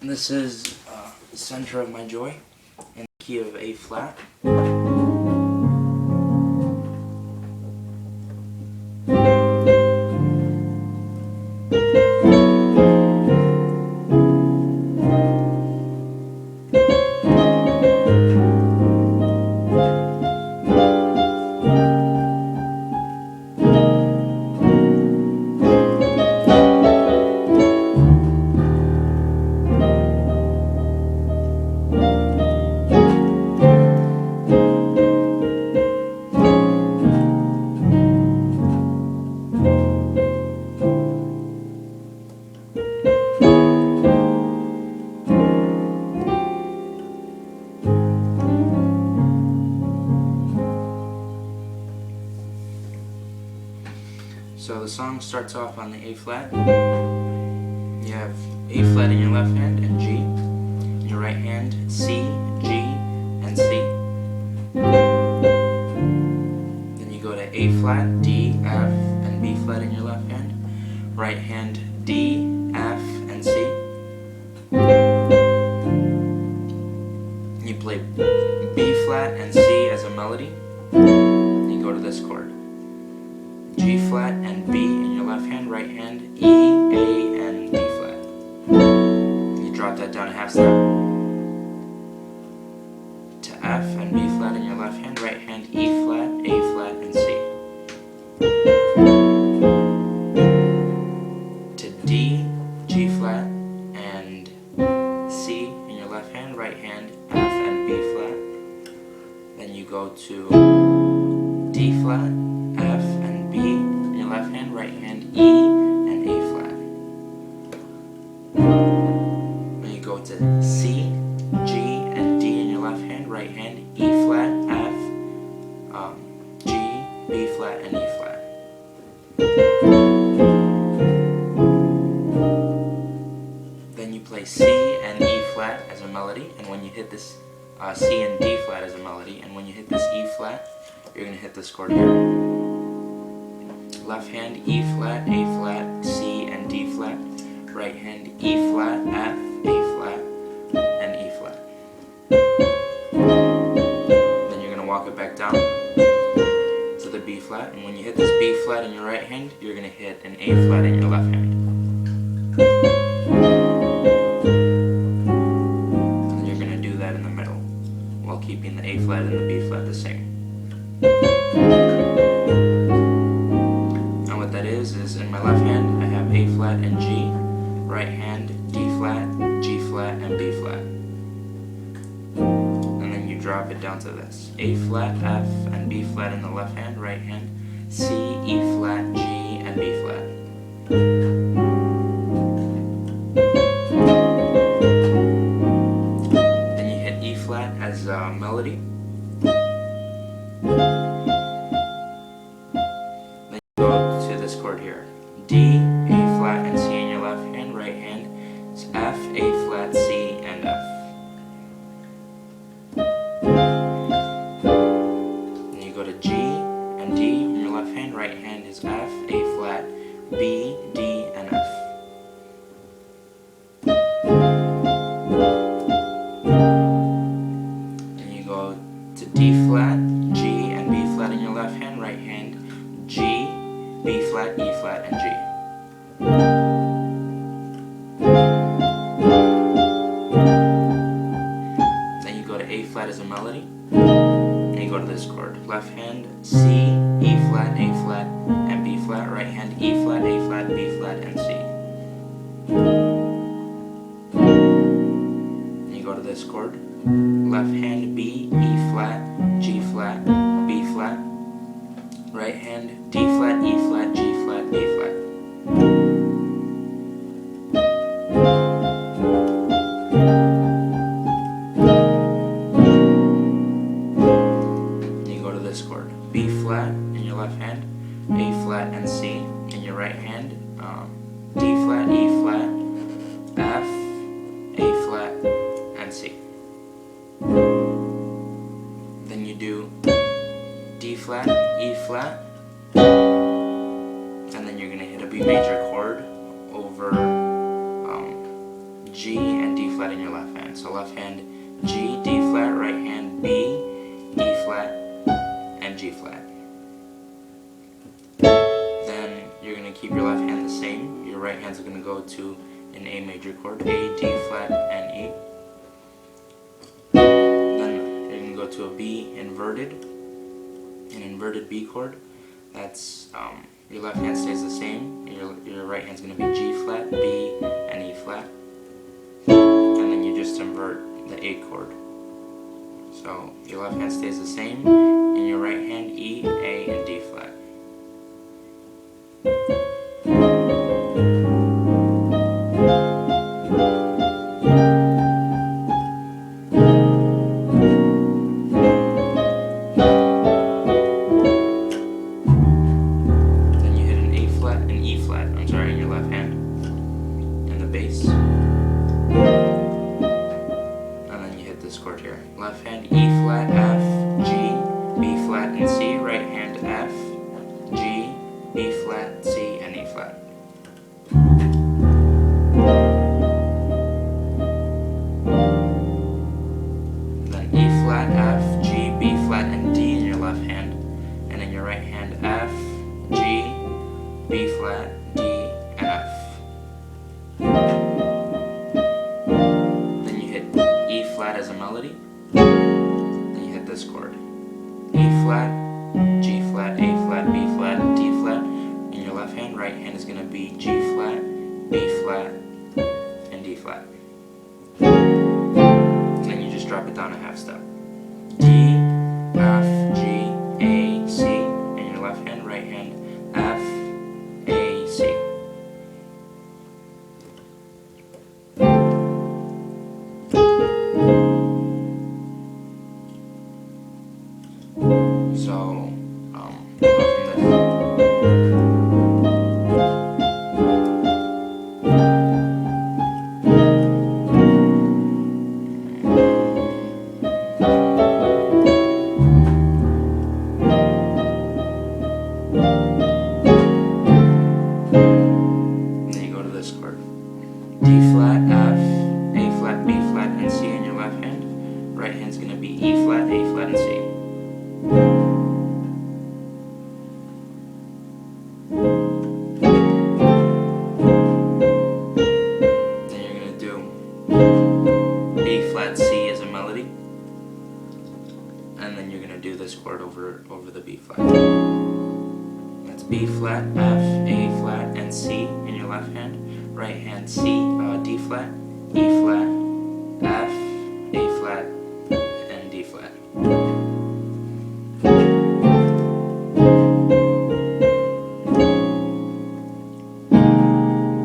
This is Center of My Joy in the key of A flat. So the song starts off on the A flat. You have A flat in your left hand and G. In your right hand, C, G, and C. Then you go to A flat, D, F, and B flat in your left hand. Right hand, D, F, and C. You play B flat and C as a melody. You go to this chord. G flat and B in your left hand, right hand, E, A, and B flat. You drop that down a half step to F and B flat in your left hand, right hand, E flat, A flat, and C. To D, G flat, and C in your left hand, right hand, F and B flat. Then you go to D flat, F, and B in your left hand, right hand, E, and A flat. Then you go to C, G, and D in your left hand, right hand, E flat, F, G, B flat, and E flat. Then you play C and E flat as a melody, and when you hit this C and D flat as a melody, and when you hit this E flat, you're going to hit this chord here. Left hand, E flat, A flat, C, and D flat. Right hand, E flat, F, A flat, and E flat. Then you're going to walk it back down to the B flat, and when you hit this B flat in your right hand, you're going to hit an A flat in your left hand. And you're going to do that in the middle, while keeping the A flat and the B flat the same. And what that is in my left hand I have A flat and G, right hand D flat, G flat, and B flat. And then you drop it down to this. A flat, F, and B flat in the left hand, right hand, C, E flat, G, and B flat. Then you hit E flat as a melody. Then you go to this chord here. D, A flat, and C in your left hand, right hand, it's F, A flat, C, and F. Then you go to G and D in your left hand, right hand is F, A flat, B, D, and F. Then you go to D flat, G, and B flat in your left hand, right hand, G, B flat, E flat, and G. Then you go to A flat as a melody, and you go to this chord. Left hand, C, E flat, A flat, and B flat. Right hand, E flat, A flat, B flat, and C. And you go to this chord. Left hand, B, E flat, G flat, B flat. Right hand, D flat, E flat, G flat, B flat. You go to this chord. B flat in your left hand, A flat and C in your right hand, D flat, E flat, F, A flat, and C. Then you do D flat, E flat, and then you're going to hit a B major chord over G and D flat. flat in your left hand. So left hand G, D flat, right hand B, E flat, and G flat. Then you're going to keep your left hand the same. Your right hand's going to go to an A major chord, A, D flat, and E. Then you're going to go to a B inverted, an inverted B chord. That's your left hand stays the same. Your right hand's going to be G flat, B, and E flat. And then you just invert the A chord. So your left hand stays the same, and your right hand E, A, and D flat. Then you hit an A flat, an E flat, in your left hand, in the bass. This chord here. Left hand E flat, F, G, B flat, and C. Right hand F, G, B flat, C, and E flat. Then E flat, F, G, B flat, and D in your left hand. And in your right hand F, G, B flat, D, and F. As a melody, then you hit this chord, E flat, G flat, A flat, B flat, D flat. In your left hand, right hand is going to be G flat, B flat, and D flat. And then you just drop it down a half step. D, F, G, A, C. In your left hand, right hand, F, A, C. So, we'll go from there. And then you go to this chord. D flat, F, A flat, B flat, and C in your left hand. Right hand's going to be E flat, A flat, and C. Then you're going to do B flat, C as a melody. And then you're going to do this chord over the B flat. That's B flat, F, A flat, and C in your left hand. Right hand C, D flat, E flat, F, A flat, and D flat.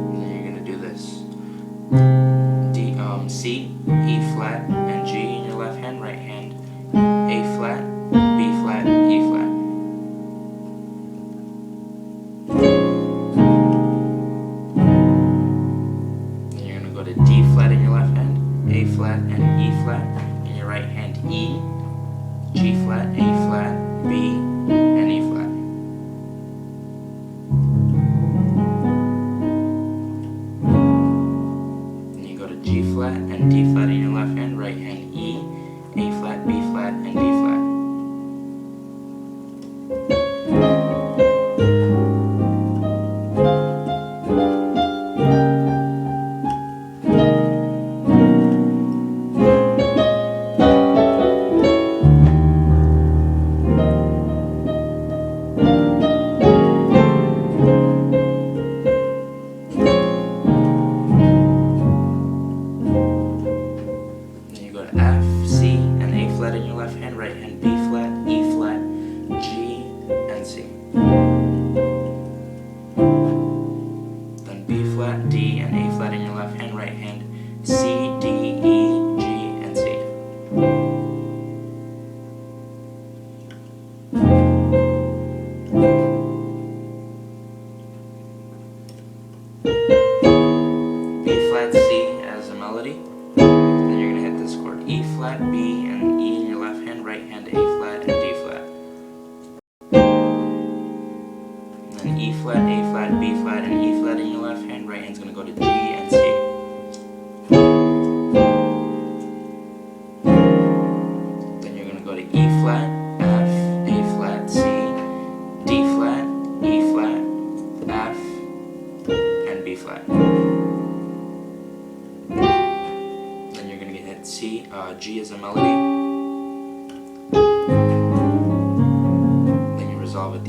And then you're going to do this. C, E flat, and G in your left hand. Right hand A flat, B flat, E flat. Then you're going to go to D flat in your left hand, A flat, and E flat. In your right hand E, G flat, A flat, B, and E flat. Then you go to G flat and D flat in your left hand, right hand E, A flat, B flat, and D flat. F, C, and A flat in your left hand, right hand B flat, E flat, G, and C. Then B flat, D, and A flat in your left hand, right hand C, D, E, G, and C. B flat, C as a melody. Then you're going to hit this chord, E flat, B, and E in your left hand, right hand A flat, and D flat. And then E flat, A flat, B flat, and E flat in your left hand, right hand's going to go to G and C. G as a melody. Then you resolve at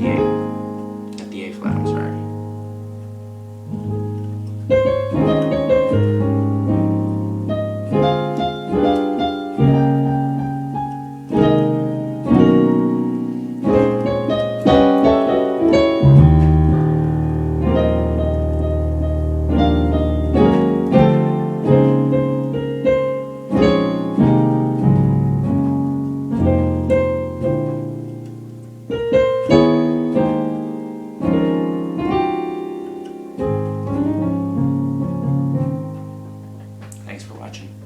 the A flat, I'm sorry. Thanks for watching.